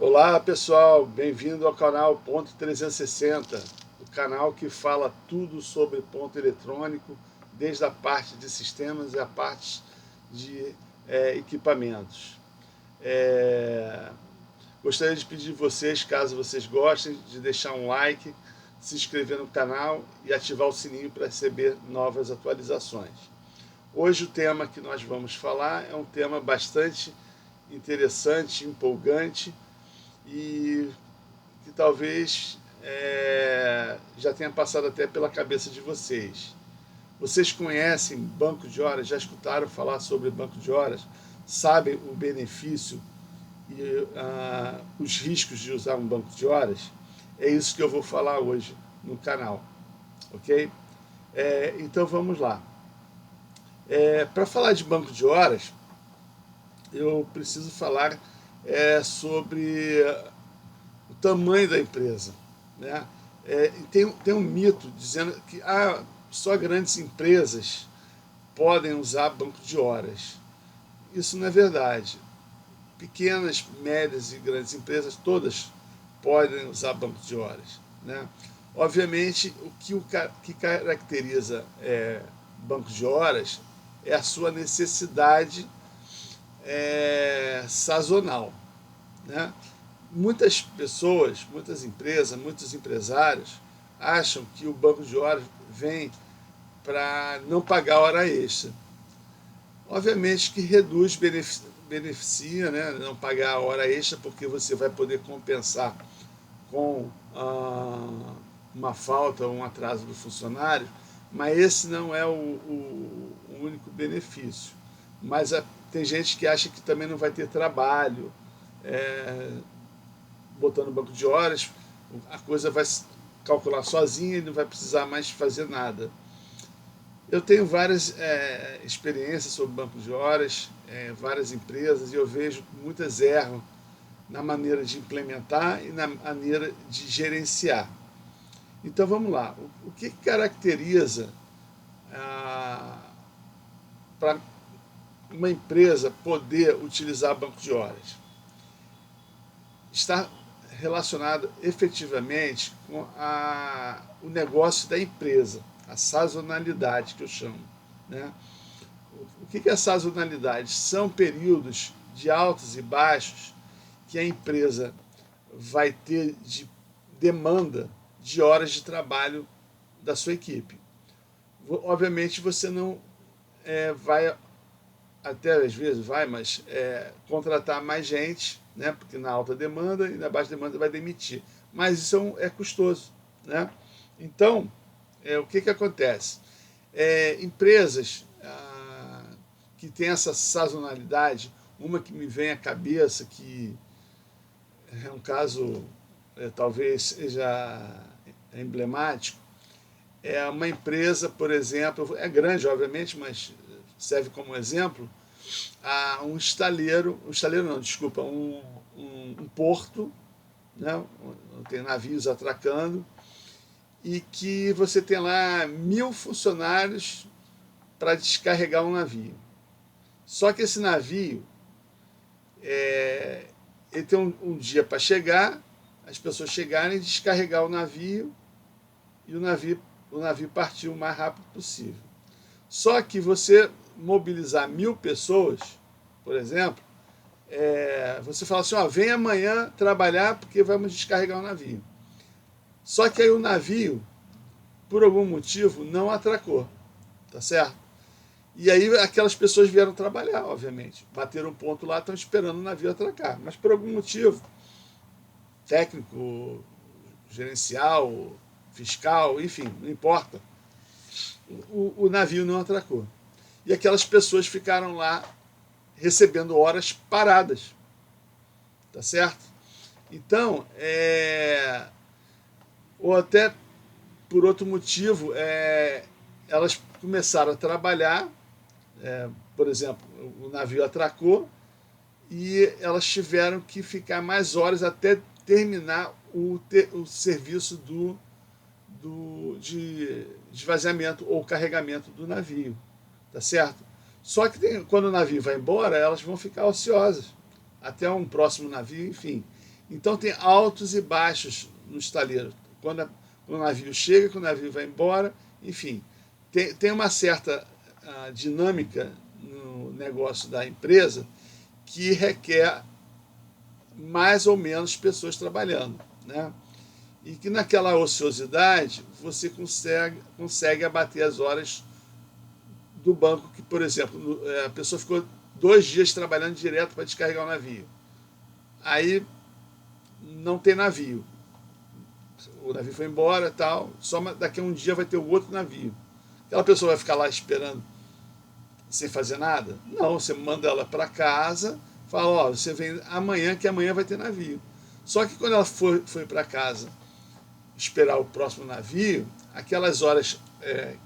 Olá pessoal, bem-vindo ao canal Ponto 360, o canal que fala tudo sobre ponto eletrônico, desde a parte de sistemas e a parte de equipamentos. Gostaria de pedir a vocês, caso vocês gostem, de deixar um like, se inscrever no canal e ativar o sininho para receber novas atualizações. Hoje o tema que nós vamos falar é um tema bastante interessante, empolgante, e que talvez já tenha passado até pela cabeça de vocês. Vocês conhecem banco de horas? Já escutaram falar sobre banco de horas? Sabem o benefício e os riscos de usar um banco de horas? É isso que eu vou falar hoje no canal, ok? Então vamos lá. Para falar de banco de horas, eu preciso falar sobre o tamanho da empresa, né? Tem um mito dizendo que só grandes empresas podem usar banco de horas. Isso não é verdade. Pequenas, médias e grandes empresas, todas podem usar banco de horas, né? Obviamente, que caracteriza banco de horas é a sua necessidade sazonal, né? Muitas pessoas, muitas empresas, muitos empresários acham que o banco de horas vem para não pagar hora extra. Obviamente que reduz, beneficia, né? Não pagar a hora extra, porque você vai poder compensar com uma falta ou um atraso do funcionário, mas esse não é o único benefício. Mas tem gente que acha que também não vai ter trabalho, botando no banco de horas, a coisa vai calcular sozinha e não vai precisar mais fazer nada. Eu tenho várias experiências sobre banco de horas, várias empresas, e eu vejo que muitas erram na maneira de implementar e na maneira de gerenciar. Então vamos lá, o que caracteriza para uma empresa poder utilizar banco de horas? Está relacionado efetivamente com o negócio da empresa, a sazonalidade que eu chamo, né? O que é sazonalidade? São períodos de altos e baixos que a empresa vai ter de demanda de horas de trabalho da sua equipe. Obviamente você não vai, até às vezes vai, mas contratar mais gente, né? Porque na alta demanda e na baixa demanda vai demitir. Mas isso é custoso, né? Então, o que acontece? Empresas que têm essa sazonalidade, uma que me vem à cabeça, que é um caso talvez seja emblemático, é uma empresa, por exemplo, é grande, obviamente, mas serve como exemplo, um estaleiro não, desculpa, um porto, né? Tem navios atracando, e que você tem lá 1000 funcionários para descarregar um navio. Só que esse navio, ele tem um dia para chegar, as pessoas chegarem e descarregar o navio, e o navio partir o mais rápido possível. Só que você mobilizar 1000 pessoas, por exemplo, você fala assim, vem amanhã trabalhar porque vamos descarregar o navio. Só que aí o navio, por algum motivo, não atracou, tá certo? E aí aquelas pessoas vieram trabalhar, obviamente. Bateram um ponto lá, estão esperando o navio atracar. Mas por algum motivo, técnico, gerencial, fiscal, enfim, não importa, o navio não atracou. E aquelas pessoas ficaram lá recebendo horas paradas, tá certo? Então, ou até por outro motivo, elas começaram a trabalhar, por exemplo, o navio atracou e elas tiveram que ficar mais horas até terminar o serviço de esvaziamento ou carregamento do navio, tá certo? Só que quando o navio vai embora, elas vão ficar ociosas até um próximo navio, enfim. Então tem altos e baixos no estaleiro. Quando o navio chega, quando o navio vai embora, enfim. Tem uma certa dinâmica no negócio da empresa que requer mais ou menos pessoas trabalhando, né? E que naquela ociosidade você consegue abater as horas do banco, que, por exemplo, a pessoa ficou 2 dias trabalhando direto para descarregar o navio. Aí não tem navio. O navio foi embora e tal, só daqui a um dia vai ter o outro navio. Aquela pessoa vai ficar lá esperando sem fazer nada? Não, você manda ela para casa, fala, ó, você vem amanhã, que amanhã vai ter navio. Só que quando ela foi para casa esperar o próximo navio, aquelas horas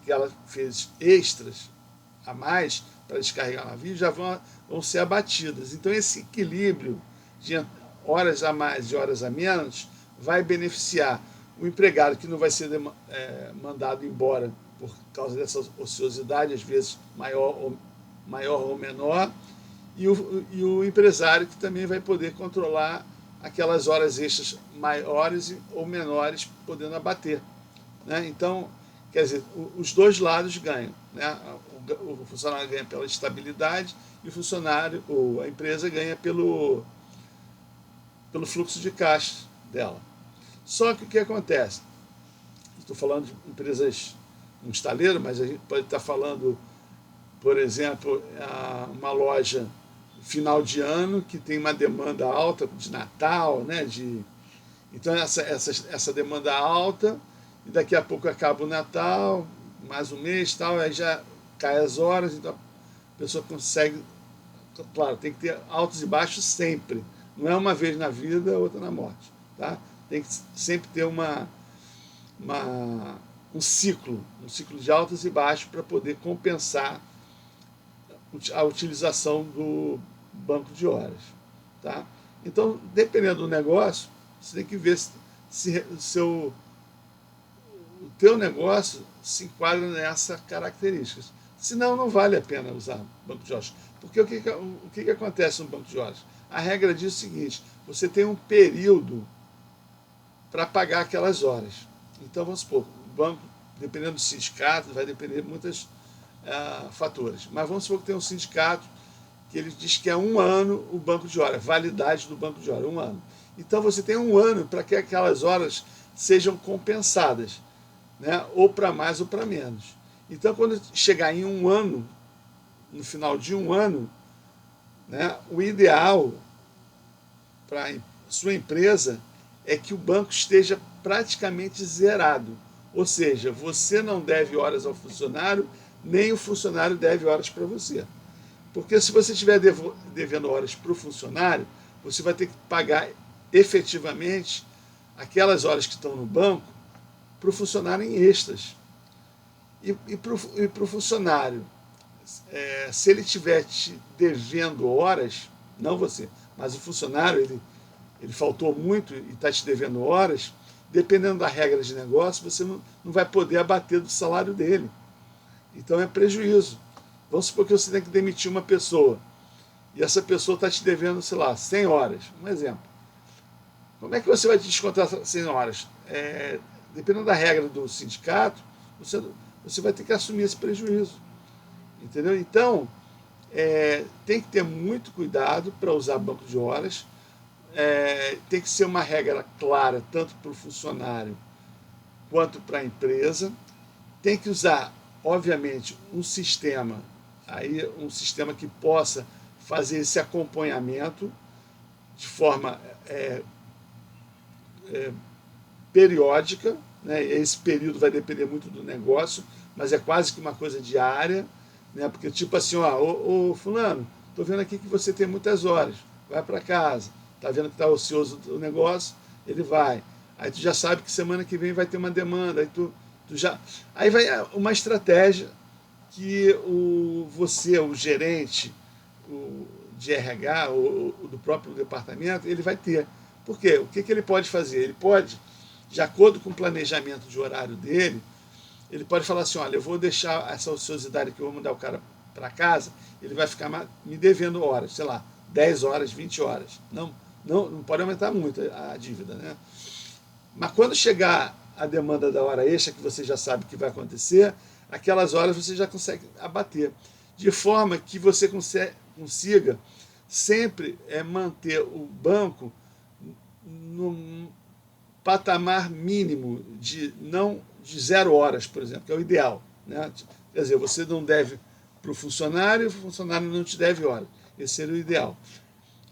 que ela fez extras a mais para descarregar o navio já vão ser abatidas. Então esse equilíbrio de horas a mais e horas a menos vai beneficiar o empregado, que não vai ser mandado embora por causa dessa ociosidade, às vezes maior ou menor, e o empresário, que também vai poder controlar aquelas horas extras maiores ou menores, podendo abater, né? Então, quer dizer, os dois lados ganham, né? O funcionário ganha pela estabilidade e a empresa ganha pelo fluxo de caixa dela. Só que o que acontece? Estou falando de empresas, um estaleiro, mas a gente pode estar falando, por exemplo, uma loja final de ano que tem uma demanda alta de Natal, né? Então essa demanda alta, e daqui a pouco acaba o Natal, mais um mês, tal, aí já cai as horas, então a pessoa consegue, claro, tem que ter altos e baixos sempre. Não é uma vez na vida, outra na morte, tá? Tem que sempre ter um ciclo de altos e baixos para poder compensar a utilização do banco de horas, tá? Então, dependendo do negócio, você tem que ver se o teu negócio se enquadra nessa característica. Senão, não vale a pena usar banco de horas. Porque o que acontece no banco de horas? A regra diz o seguinte: você tem um período para pagar aquelas horas. Então, vamos supor, o banco, dependendo do sindicato, vai depender de muitos fatores. Mas vamos supor que tem um sindicato que ele diz que é 1 ano o banco de horas, validade do banco de horas, 1 ano. Então, você tem 1 ano para que aquelas horas sejam compensadas, né? Ou para mais ou para menos. Então, quando chegar em 1 ano, no final de 1 ano, né, o ideal para a sua empresa é que o banco esteja praticamente zerado. Ou seja, você não deve horas ao funcionário, nem o funcionário deve horas para você. Porque se você estiver devendo horas para o funcionário, você vai ter que pagar efetivamente aquelas horas que estão no banco para o funcionário em extras. E para o funcionário, se ele estiver te devendo horas, não você, mas o funcionário, ele faltou muito e está te devendo horas, dependendo da regra de negócio, você não vai poder abater do salário dele. Então é prejuízo. Vamos supor que você tem que demitir uma pessoa e essa pessoa está te devendo, sei lá, 100 horas. Um exemplo. Como é que você vai te descontar 100 horas? Dependendo da regra do sindicato, você vai ter que assumir esse prejuízo. Entendeu? Então, tem que ter muito cuidado para usar banco de horas. Tem que ser uma regra clara, tanto para o funcionário quanto para a empresa. Tem que usar, obviamente, um sistema que possa fazer esse acompanhamento de forma periódica, né? Esse período vai depender muito do negócio, mas é quase que uma coisa diária, né? Porque tipo assim, ô fulano, estou vendo aqui que você tem muitas horas, vai para casa, está vendo que está ocioso o negócio, ele vai. Aí tu já sabe que semana que vem vai ter uma demanda, aí vai uma estratégia que você, o gerente de RH, ou do próprio departamento, ele vai ter. Por quê? O que ele pode fazer? Ele pode, de acordo com o planejamento de horário dele, ele pode falar assim, olha, eu vou deixar essa ociosidade que eu vou mandar o cara para casa, ele vai ficar me devendo horas, sei lá, 10 horas, 20 horas. Não não pode aumentar muito a dívida, né? Mas quando chegar a demanda da hora extra, que você já sabe que vai acontecer, aquelas horas você já consegue abater. De forma que você consiga sempre manter o banco num patamar mínimo de 0 horas, por exemplo, que é o ideal, né? Quer dizer, você não deve para o funcionário não te deve horas. Esse seria o ideal.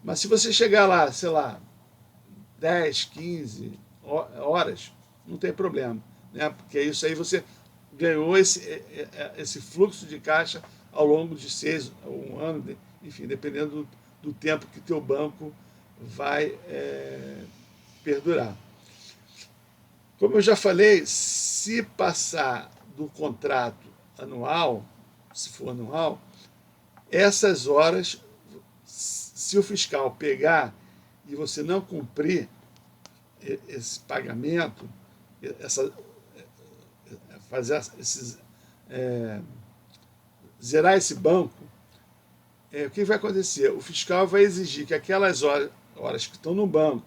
Mas se você chegar lá, sei lá, 10, 15 horas, não tem problema, né? Porque isso aí você ganhou esse fluxo de caixa ao longo de 6 ou 1 ano, enfim, dependendo do tempo que teu banco vai perdurar. Como eu já falei, se passar do contrato anual, se for anual, essas horas, se o fiscal pegar e você não cumprir esse pagamento, fazer zerar esse banco, o que vai acontecer? O fiscal vai exigir que aquelas horas que estão no banco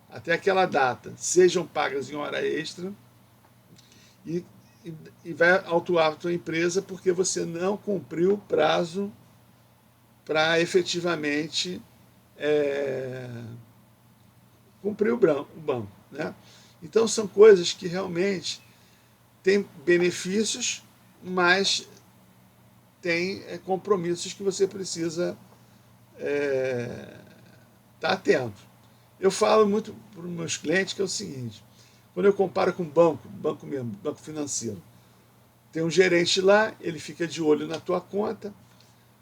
até aquela data sejam pagas em hora extra e vai autuar a tua empresa porque você não cumpriu o prazo para efetivamente cumprir o banco, né? Então são coisas que realmente têm benefícios, mas tem compromissos que você precisa estar atento. Eu falo muito para os meus clientes que é o seguinte: quando eu comparo com banco mesmo, banco financeiro, tem um gerente lá, ele fica de olho na tua conta.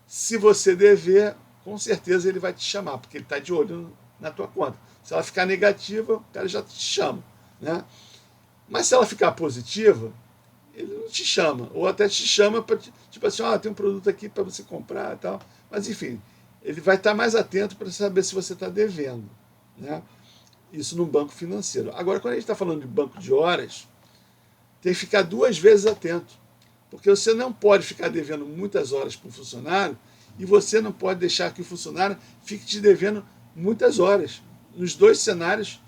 Se você dever, com certeza ele vai te chamar, porque ele está de olho na tua conta. Se ela ficar negativa, o cara já te chama, né? Mas se ela ficar positiva, ele não te chama, ou até te chama para, tipo assim, tem um produto aqui para você comprar e tal. Mas enfim, ele vai estar mais atento para saber se você está devendo, né? Isso num banco financeiro. Agora, quando a gente está falando de banco de horas, tem que ficar 2 vezes atento, porque você não pode ficar devendo muitas horas para um funcionário e você não pode deixar que o funcionário fique te devendo muitas horas. Nos 2 cenários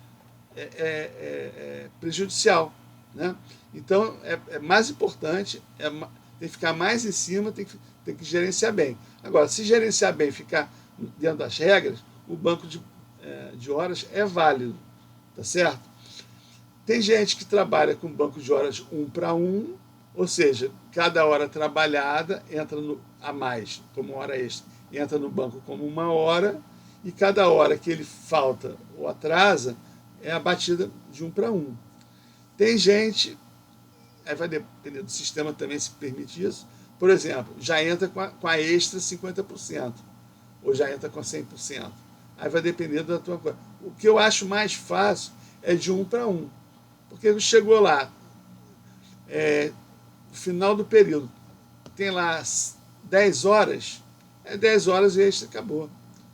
é prejudicial, né? Então é mais importante, tem que ficar mais em cima, tem que gerenciar bem. Agora, se gerenciar bem, ficar dentro das regras, o banco de horas é válido, tá certo? Tem gente que trabalha com banco de horas 1 para 1, ou seja, cada hora trabalhada entra a mais como hora extra, entra no banco como 1 hora, e cada hora que ele falta ou atrasa é abatida de 1 para 1. Tem gente, aí vai depender do sistema também se permite isso, por exemplo, já entra com a extra 50%, ou já entra com 100%. Aí vai depender da tua coisa. O que eu acho mais fácil é de 1 para 1, porque chegou lá, no final do período, tem lá 10 horas, 10 horas e extra, acabou.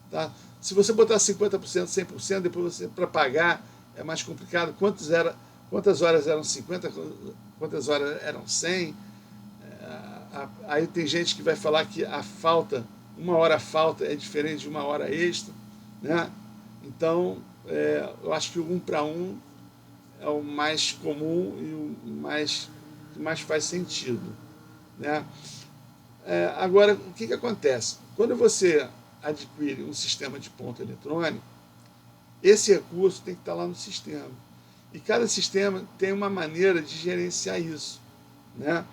Tá? Se você botar 50%, 100%, depois você, para pagar, é mais complicado. Quantas horas eram 50, quantas horas eram 100? Aí tem gente que vai falar que a falta, 1 hora falta é diferente de 1 hora extra, né? Então, eu acho que o 1 para 1 é o mais comum e que mais faz sentido, né? Agora, o que acontece? Quando você adquire um sistema de ponto eletrônico, esse recurso tem que estar lá no sistema. E cada sistema tem uma maneira de gerenciar isso, né?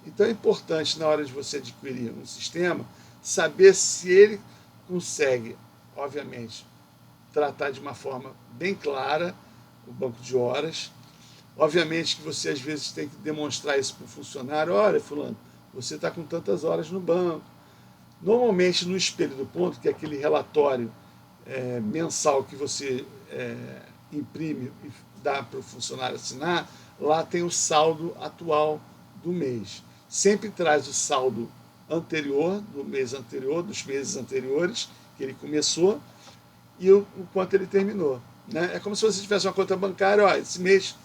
Então é importante, na hora de você adquirir um sistema, saber se ele consegue, obviamente, tratar de uma forma bem clara o banco de horas. Obviamente que você, às vezes, tem que demonstrar isso para o funcionário. Olha, fulano, você está com tantas horas no banco. Normalmente, no espelho do ponto, que é aquele relatório mensal que você imprime e dá para o funcionário assinar, lá tem o saldo atual do mês. Sempre traz o saldo anterior, do mês anterior, dos meses anteriores, que ele começou, e o quanto ele terminou, né? É como se você tivesse uma conta bancária, esse mês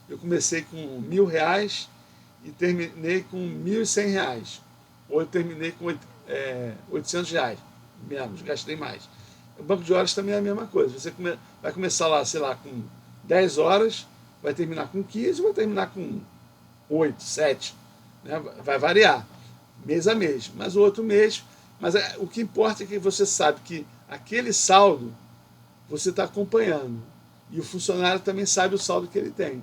eu comecei com R$1.000 e terminei com R$1.100, ou eu terminei com R$800. menos, gastei mais. O banco de horas também é a mesma coisa. Você vai começar lá, sei lá, com 10 horas, vai terminar com 15, vai terminar com 8, 7. Né? Vai variar, mês a mês. Mas o outro mês... Mas o que importa é que você sabe que aquele saldo você está acompanhando. E o funcionário também sabe o saldo que ele tem.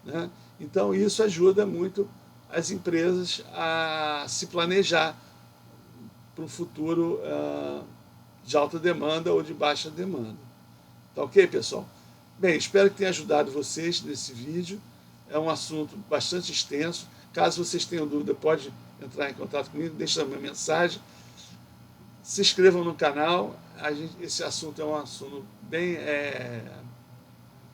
Né? Então isso ajuda muito as empresas a se planejar para um futuro de alta demanda ou de baixa demanda. Tá ok, pessoal? Bem, espero que tenha ajudado vocês nesse vídeo. É um assunto bastante extenso. Caso vocês tenham dúvida, pode entrar em contato comigo, deixar uma mensagem. Se inscrevam no canal. Esse assunto é um assunto bem,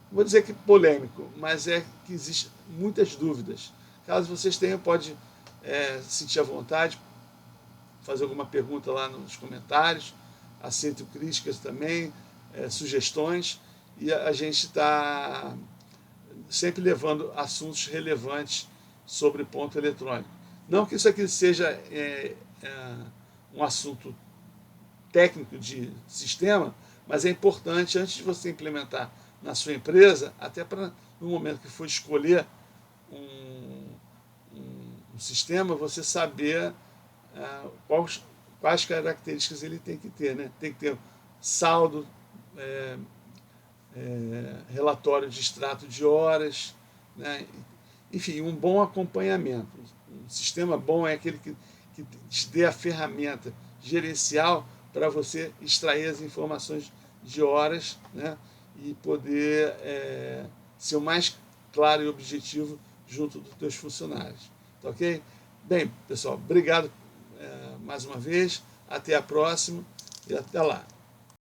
vou dizer que polêmico, mas é que existem muitas dúvidas. Caso vocês tenham, pode sentir à vontade, fazer alguma pergunta lá nos comentários. Aceito críticas também, sugestões, e a gente está sempre levando assuntos relevantes sobre ponto eletrônico. Não que isso aqui seja um assunto técnico de sistema, mas é importante, antes de você implementar na sua empresa, até para no momento que for escolher um sistema, você saber quais características ele tem que ter. Né? Tem que ter saldo, relatório de extrato de horas, né? Enfim, um bom acompanhamento. Um sistema bom é aquele que te dê a ferramenta gerencial para você extrair as informações de horas, né? E poder ser o mais claro e objetivo junto dos teus funcionários. Tá ok? Bem, pessoal, obrigado mais uma vez. Até a próxima e até lá.